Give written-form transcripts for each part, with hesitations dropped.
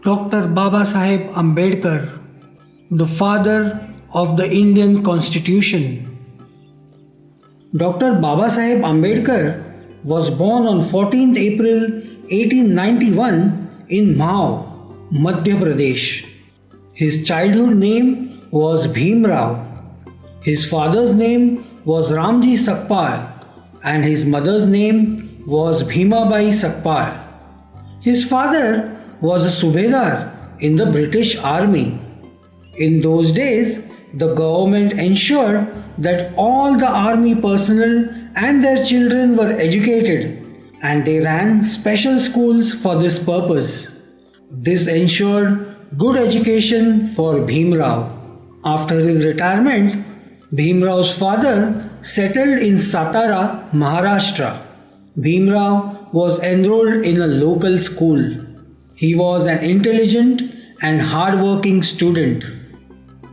Dr. Babasaheb Ambedkar, the father of the Indian Constitution. Dr. Babasaheb Ambedkar was born on 14th April 1891 in Mhau, Madhya Pradesh. His childhood name was Bhimrao. His father's name was Ramji Sakpal and his mother's name was Bhimabai Sakpal. His father was a Subedar in the British Army. In those days, the government ensured that all the army personnel and their children were educated, and they ran special schools for this purpose. This ensured good education for Bhimrao. After his retirement, Bhimrao's father settled in Satara, Maharashtra. Bhimrao was enrolled in a local school. He was an intelligent and hard-working student.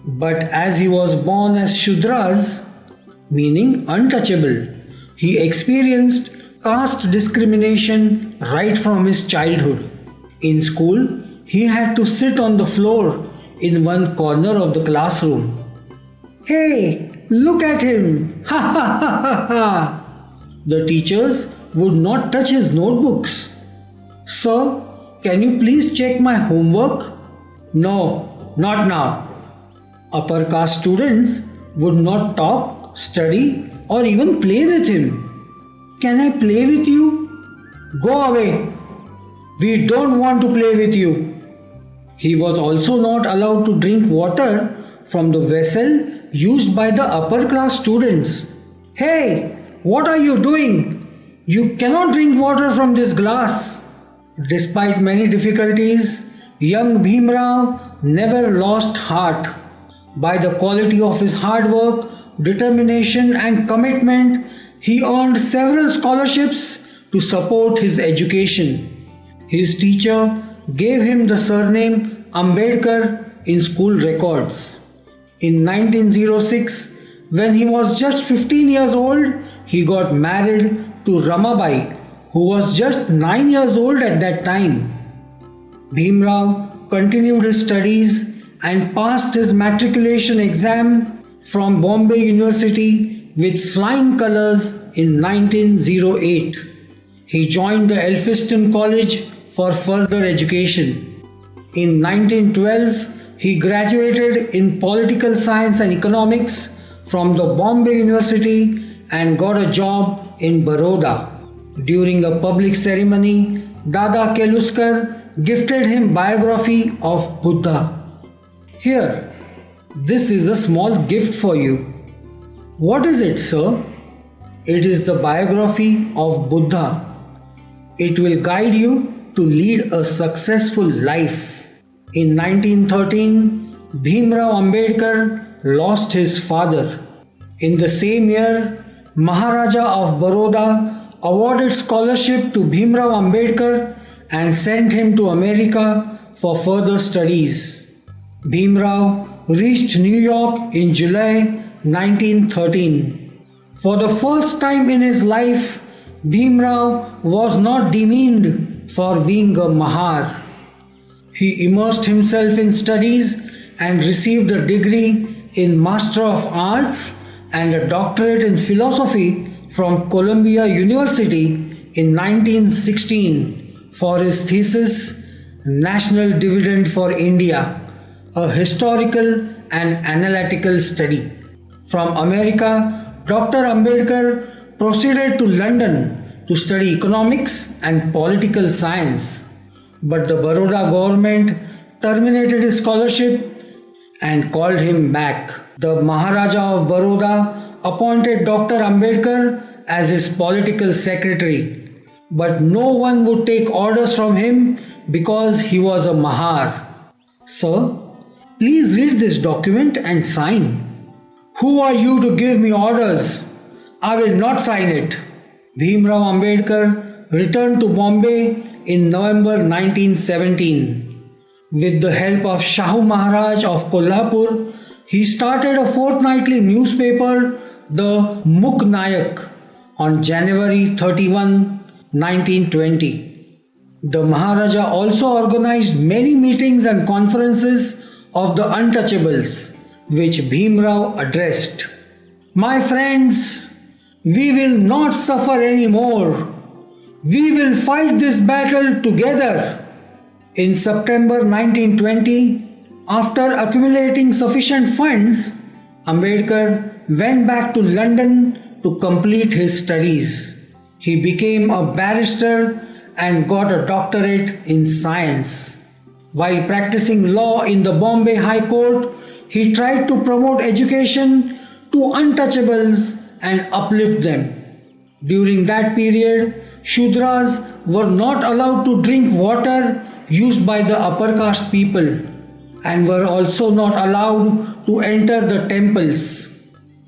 But as he was born as Shudras, meaning untouchable, he experienced caste discrimination right from his childhood. In school, he had to sit on the floor in one corner of the classroom. "Hey, look at him! Ha ha ha ha ha!" The teachers would not touch his notebooks. "Sir, can you please check my homework?" "No, not now." Upper caste students would not talk, study, or even play with him. "Can I play with you?" "Go away. We don't want to play with you." He was also not allowed to drink water from the vessel used by the upper class students. "Hey, what are you doing? You cannot drink water from this glass." Despite many difficulties, young Bhimrao never lost heart. By the quality of his hard work, determination and commitment, he earned several scholarships to support his education. His teacher gave him the surname Ambedkar in school records. In 1906, when he was just 15 years old, he got married to Ramabai, who was just 9 years old at that time. Bhimrao continued his studies and passed his matriculation exam from Bombay University with flying colors in 1908. He joined the Elphinstone College for further education. In 1912, he graduated in political science and economics from the Bombay University and got a job in Baroda. During a public ceremony, Dada Keluskar gifted him biography of Buddha. "Here, this is a small gift for you." "What is it, sir?" "It is the biography of Buddha. It will guide you to lead a successful life." In 1913, Bhimrao Ambedkar lost his father. In the same year, Maharaja of Baroda awarded scholarship to Bhimrao Ambedkar and sent him to America for further studies. Bhimrao reached New York in July 1913. For the first time in his life, Bhimrao was not demeaned for being a Mahar. He immersed himself in studies and received a degree in Master of Arts and a doctorate in philosophy from Columbia University in 1916 for his thesis, National Dividend for India, a historical and analytical study. From America, Dr. Ambedkar proceeded to London to study economics and political science. But the Baroda government terminated his scholarship and called him back. The Maharaja of Baroda appointed Dr. Ambedkar as his political secretary, but no one would take orders from him because he was a Mahar. "Sir, please read this document and sign." "Who are you to give me orders? I will not sign it." Bhimrao Ambedkar returned to Bombay in November 1917. With the help of Shahu Maharaj of Kolhapur, he started a fortnightly newspaper, the Mukh Nayak, on January 31, 1920. The Maharaja also organized many meetings and conferences of the untouchables, which Bhimrao addressed. My friends, we will not suffer anymore. We will fight this battle together. In September 1920, after accumulating sufficient funds, Ambedkar went back to London to complete his studies. He became a barrister and got a doctorate in science. While practicing law in the Bombay High Court, he tried to promote education to untouchables and uplift them. During that period, Shudras were not allowed to drink water used by the upper caste people and were also not allowed to enter the temples.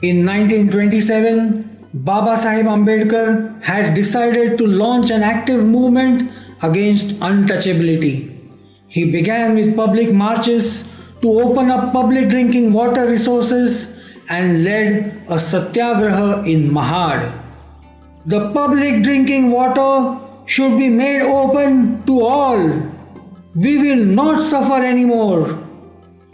In 1927, Baba Sahib Ambedkar had decided to launch an active movement against untouchability. He began with public marches to open up public drinking water resources and led a satyagraha in Mahad. The public drinking water should be made open to all. We will not suffer anymore.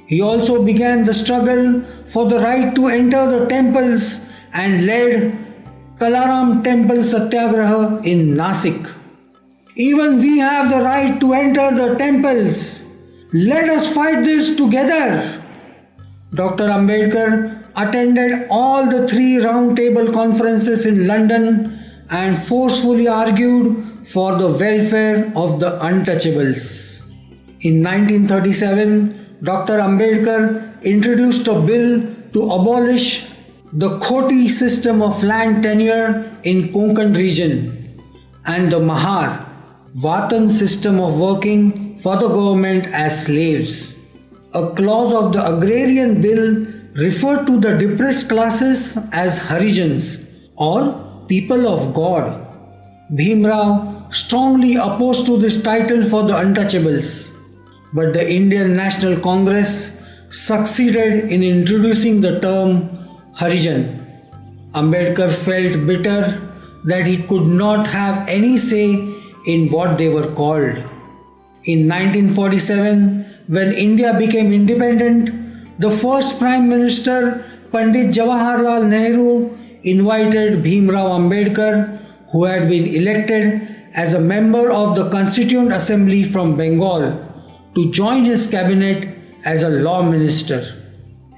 He also began the struggle for the right to enter the temples and led Kalaram Temple Satyagraha in Nasik. Even we have the right to enter the temples. Let us fight this together. Dr. Ambedkar attended all the three roundtable conferences in London and forcefully argued for the welfare of the untouchables. In 1937, Dr. Ambedkar introduced a bill to abolish the Khoti system of land tenure in Konkan region and the Mahar, Vatan system of working for the government as slaves. A clause of the agrarian bill referred to the depressed classes as Harijans or people of God. Bhimrao strongly opposed to this title for the untouchables, but the Indian National Congress succeeded in introducing the term Harijan. Ambedkar felt bitter that he could not have any say in what they were called. In 1947, when India became independent, the first Prime Minister, Pandit Jawaharlal Nehru, invited Bhimrao Ambedkar, who had been elected as a member of the Constituent Assembly from Bengal, to join his cabinet as a law minister.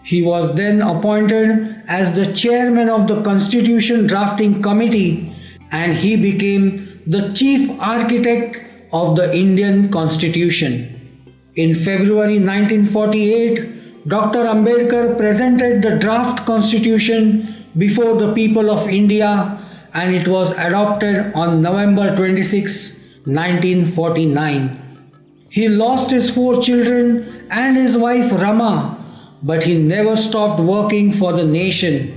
He was then appointed as the chairman of the Constitution Drafting Committee and he became the chief architect of the Indian Constitution. In February 1948, Dr. Ambedkar presented the draft constitution before the people of India and it was adopted on November 26, 1949. He lost his 4 children and his wife Rama, but he never stopped working for the nation.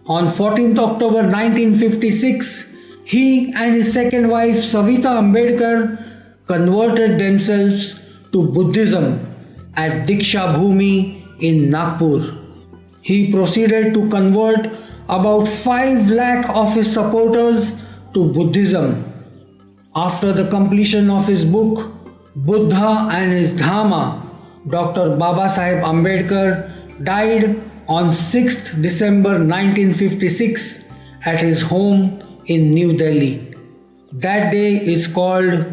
On 14th October 1956, he and his second wife Savita Ambedkar converted themselves to Buddhism at Diksha Bhumi in Nagpur. He proceeded to convert about 5 lakh of his supporters to Buddhism. After the completion of his book Buddha and his Dhamma, Dr. Baba Sahib Ambedkar died on 6th December 1956 at his home in New Delhi. That day is called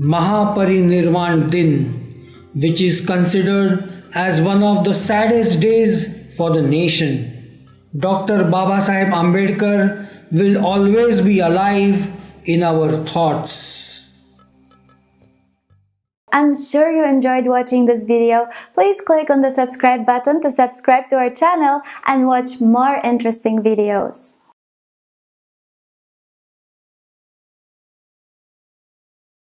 Mahaparinirvan Din, which is considered as one of the saddest days for the nation. Dr. Baba Sahib Ambedkar will always be alive in our thoughts. I'm sure you enjoyed watching this video. Please click on the subscribe button to subscribe to our channel and watch more interesting videos.